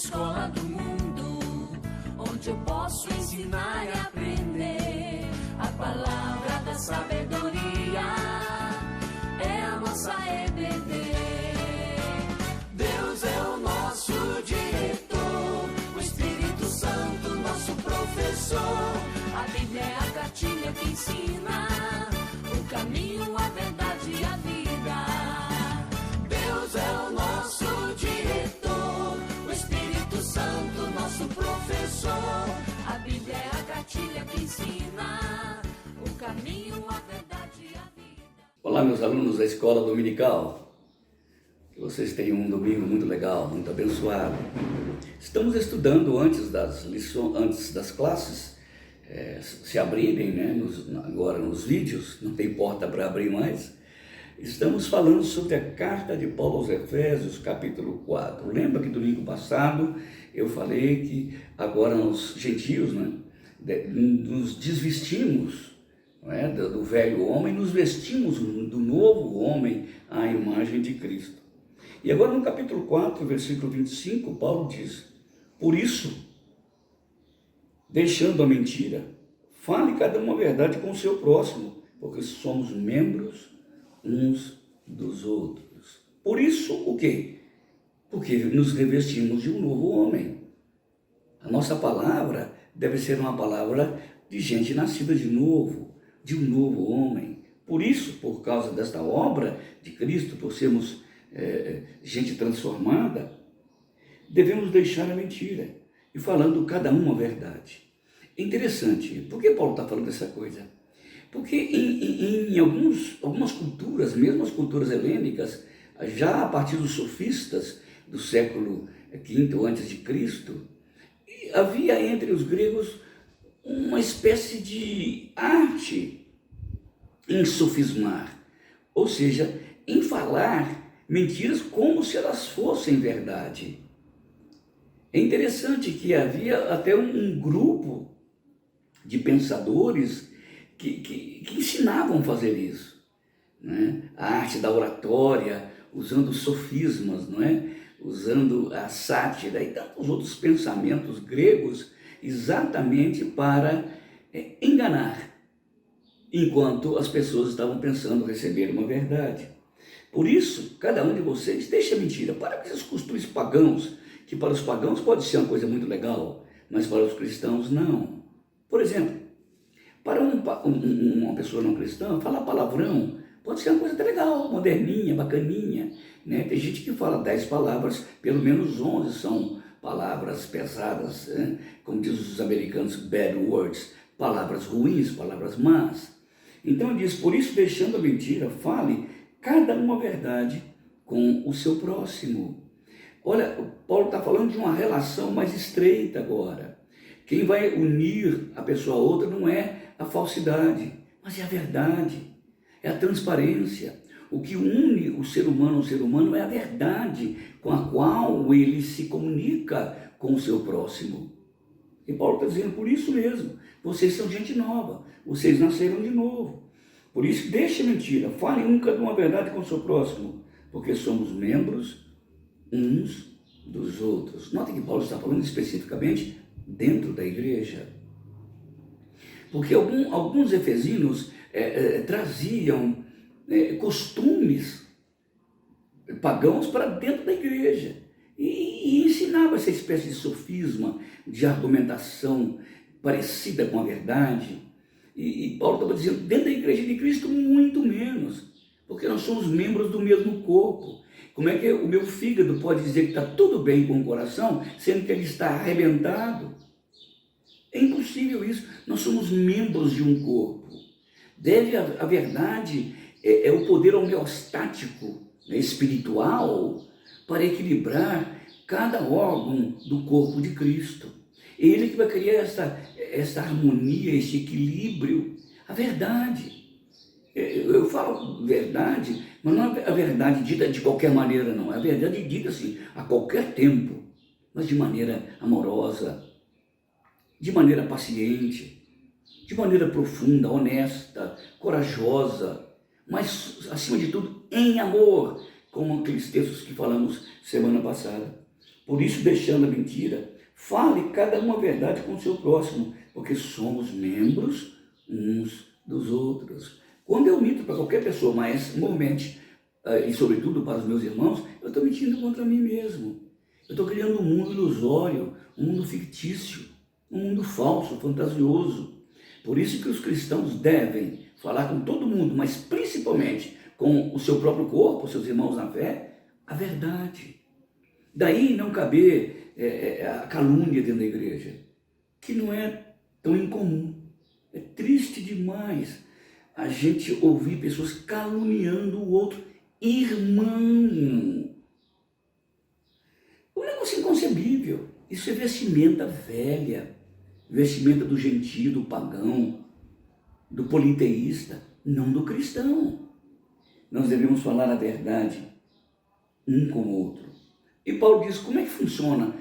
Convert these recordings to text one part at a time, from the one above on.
escola do mundo, onde eu posso ensinar e aprender. A palavra da sabedoria é a nossa EBD. Deus é o nosso diretor, o Espírito Santo nosso professor. A Bíblia é a cartilha que ensina o caminho, a verdade e a vida. Deus é o nosso diretor, o Espírito Santo nosso professor. A Bíblia é a cartilha que ensina o caminho, a verdade e a vida. Olá, meus alunos da Escola Dominical. Que vocês tenham um domingo muito legal, muito abençoado. Estamos estudando antes das classes, se abrirem, né, agora nos vídeos, não tem porta para abrir mais. Estamos falando sobre a carta de Paulo aos Efésios, capítulo 4. Lembra que domingo passado eu falei que agora nós, gentios, né, nos desvestimos, não é, do velho homem, nos vestimos do novo homem à imagem de Cristo. E agora no capítulo 4, versículo 25, Paulo diz: por isso, deixando a mentira, fale cada uma a verdade com o seu próximo, porque somos membros uns dos outros. Por isso, o quê? Porque nos revestimos de um novo homem. A nossa palavra deve ser uma palavra de gente nascida de novo, de um novo homem. Por isso, por causa desta obra de Cristo, por sermos gente transformada, devemos deixar a mentira e falando cada uma a verdade. É interessante, por que Paulo está falando dessa coisa? Porque em algumas culturas, mesmo as culturas helênicas, já a partir dos sofistas do século V a.C., havia entre os gregos uma espécie de arte em sofismar, ou seja, em falar mentiras como se elas fossem verdade. É interessante que havia até um grupo de pensadores que ensinavam a fazer isso, né? A arte da oratória, usando sofismas, não é? Usando a sátira e tantos outros pensamentos gregos, exatamente para enganar, enquanto as pessoas estavam pensando receber uma verdade. Por isso, cada um de vocês deixa a mentira, para com esses costumes pagãos, que para os pagãos pode ser uma coisa muito legal, mas para os cristãos não. Por exemplo, para uma pessoa não cristã, falar palavrão pode ser uma coisa até legal, moderninha, bacaninha, né? Tem gente que fala 10 palavras, pelo menos 11 são palavras pesadas, né? Como dizem os americanos, bad words, palavras ruins, palavras más. Então ele diz, por isso, deixando a mentira, fale cada uma verdade com o seu próximo. Olha, Paulo está falando de uma relação mais estreita agora. Quem vai unir a pessoa a outra não é a falsidade, mas é a verdade, é a transparência. O que une o ser humano ao ser humano é a verdade com a qual ele se comunica com o seu próximo. E Paulo está dizendo, por isso mesmo, vocês são gente nova, vocês nasceram de novo. Por isso, deixe a mentira, fale cada uma verdade com o seu próximo, porque somos membros uns dos outros. Note que Paulo está falando especificamente dentro da igreja. Porque alguns efesinos traziam costumes pagãos para dentro da igreja e ensinava essa espécie de sofisma, de argumentação parecida com a verdade. E Paulo estava dizendo, dentro da igreja de Cristo, muito menos, porque nós somos membros do mesmo corpo. Como é que o meu fígado pode dizer que está tudo bem com o coração, sendo que ele está arrebentado? É impossível isso. Nós somos membros de um corpo. A verdade é o poder homeostático, né, espiritual, para equilibrar cada órgão do corpo de Cristo. É Ele que vai criar essa harmonia, esse equilíbrio. A verdade. Eu falo verdade, mas não é a verdade dita de qualquer maneira, não. É a verdade dita assim, a qualquer tempo, mas de maneira amorosa, de maneira paciente, de maneira profunda, honesta, corajosa, mas, acima de tudo, em amor, como aqueles textos que falamos semana passada. Por isso, deixando a mentira, fale cada um a verdade com o seu próximo, porque somos membros uns dos outros. Quando eu minto para qualquer pessoa, mas normalmente, e sobretudo para os meus irmãos, eu estou mentindo contra mim mesmo. Eu estou criando um mundo ilusório, um mundo fictício, um mundo falso, fantasioso. Por isso que os cristãos devem falar com todo mundo, mas principalmente com o seu próprio corpo, seus irmãos na fé, a verdade. Daí não caber a calúnia dentro da igreja, que não é tão incomum. É triste demais a gente ouvir pessoas caluniando o outro. Irmão, um negócio inconcebível. Isso é vestimenta velha, vestimenta do gentio, do pagão, do politeísta, não do cristão. Nós devemos falar a verdade um com o outro. E Paulo diz, como é que funciona?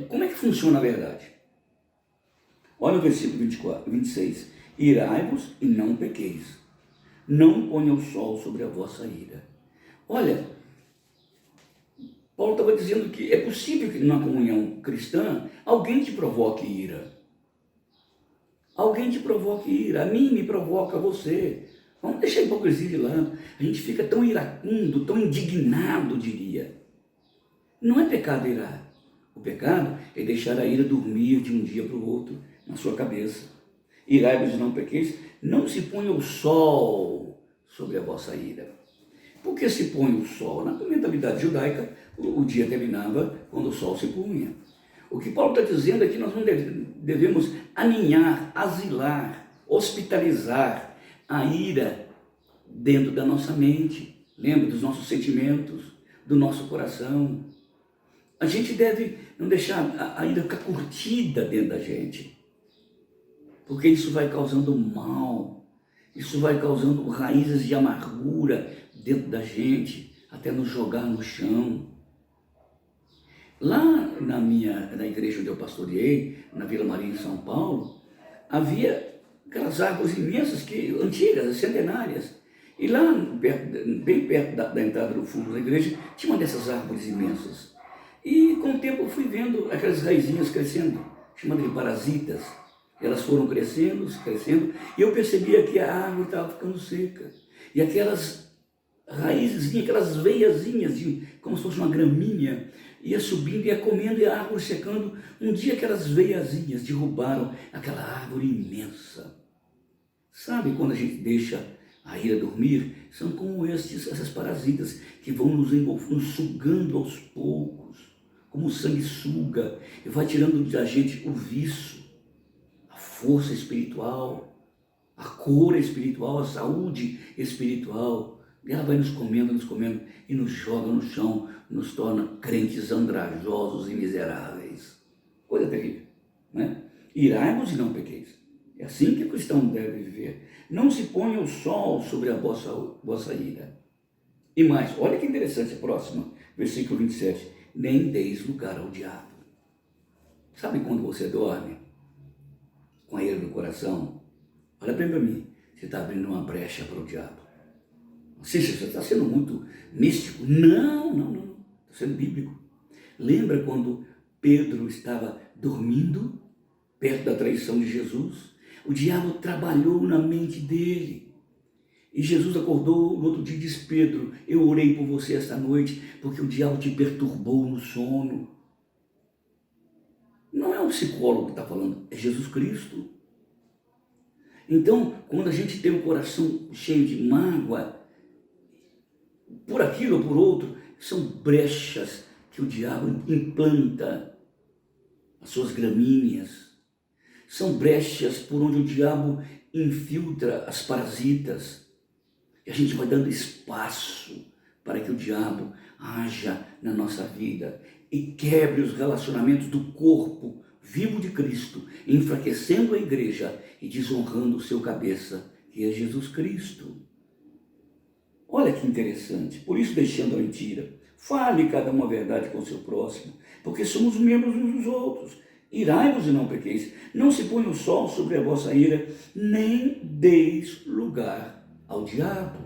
Como é que funciona a verdade? Olha o versículo 26. Irai-vos e não pequeis. Não ponha o sol sobre a vossa ira. Olha, Paulo estava dizendo que é possível que numa comunhão cristã alguém te provoque ira. Alguém te provoque ira. A mim me provoca, a você. Vamos deixar a hipocrisia de lado. A gente fica tão iracundo, tão indignado, diria. Não é pecado irar. O pecado é deixar a ira dormir de um dia para o outro na sua cabeça. Irai-vos e não pequeis, não se ponha o sol sobre a vossa ira. Por que se põe o sol? Na mentalidade judaica, o dia terminava quando o sol se punha. O que Paulo está dizendo é que nós não devemos aninhar, asilar, hospitalizar a ira dentro da nossa mente. Lembra dos nossos sentimentos, do nosso coração. A gente deve não deixar a ira ficar curtida dentro da gente, porque isso vai causando mal, isso vai causando raízes de amargura dentro da gente, até nos jogar no chão. Lá na igreja onde eu pastoreei, na Vila Maria, em São Paulo, havia aquelas árvores imensas, antigas, centenárias. E lá, bem perto da entrada do fundo da igreja, tinha uma dessas árvores imensas. E com o tempo eu fui vendo aquelas raizinhas crescendo, chamadas de parasitas. Elas foram crescendo, e eu percebia que a árvore estava ficando seca. E aquelas raízes, aquelas veiazinhas, como se fosse uma graminha, ia subindo, ia comendo, e a árvore secando. Um dia aquelas veiazinhas derrubaram aquela árvore imensa. Sabe quando a gente deixa a ira dormir? São como essas parasitas que vão nos sugando aos poucos, como o sangue suga, e vai tirando da gente o vício, a força espiritual, a cura espiritual, a saúde espiritual. E ela vai nos comendo e nos joga no chão, nos torna crentes andrajosos e miseráveis. Coisa terrível, né? Irai-vos e não pequeis. É assim que o cristão deve viver. Não se ponha o sol sobre a vossa ira. E mais, olha que interessante a próxima, versículo 27. Nem deis lugar ao diabo. Sabe quando você dorme com a ira no coração? Olha bem para mim, você está abrindo uma brecha para o diabo. Você está sendo muito místico? Não. Está sendo bíblico. Lembra quando Pedro estava dormindo perto da traição de Jesus? O diabo trabalhou na mente dele. E Jesus acordou no outro dia e disse: Pedro, eu orei por você esta noite porque o diabo te perturbou no sono. Não é um psicólogo que está falando, é Jesus Cristo. Então, quando a gente tem o coração cheio de mágoa, por aquilo ou por outro, são brechas que o diabo implanta as suas gramíneas. São brechas por onde o diabo infiltra as parasitas. E a gente vai dando espaço para que o diabo haja na nossa vida e quebre os relacionamentos do corpo vivo de Cristo, enfraquecendo a igreja e desonrando o seu cabeça, que é Jesus Cristo. Olha que interessante. Por isso, deixando a mentira, fale cada um a verdade com o seu próximo, porque somos membros uns dos outros. Irai-vos e não pequeis. Não se ponha o sol sobre a vossa ira, nem deis lugar ao diabo.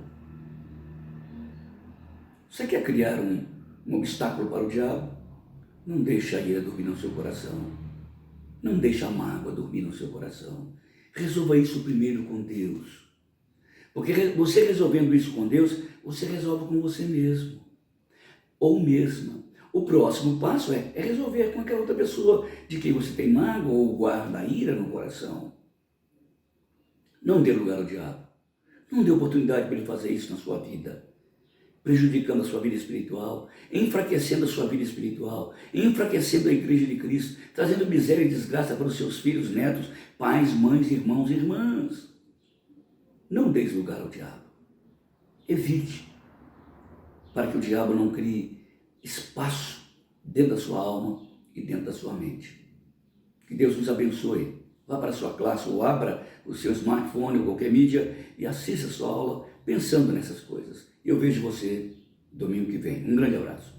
Você quer criar um obstáculo para o diabo? Não deixe a ira dormir no seu coração. Não deixe a mágoa dormir no seu coração. Resolva isso primeiro com Deus. Porque você resolvendo isso com Deus, você resolve com você mesmo. Ou mesma. O próximo passo é resolver com aquela outra pessoa de quem você tem mágoa ou guarda ira no coração. Não dê lugar ao diabo. Não dê oportunidade para ele fazer isso na sua vida, prejudicando a sua vida espiritual, enfraquecendo a sua vida espiritual, enfraquecendo a igreja de Cristo, trazendo miséria e desgraça para os seus filhos, netos, pais, mães, irmãos e irmãs. Não dê lugar ao diabo. Evite, para que o diabo não crie espaço dentro da sua alma e dentro da sua mente. Que Deus nos abençoe. Vá para a sua classe ou abra o seu smartphone ou qualquer mídia e assista a sua aula pensando nessas coisas. Eu vejo você domingo que vem. Um grande abraço.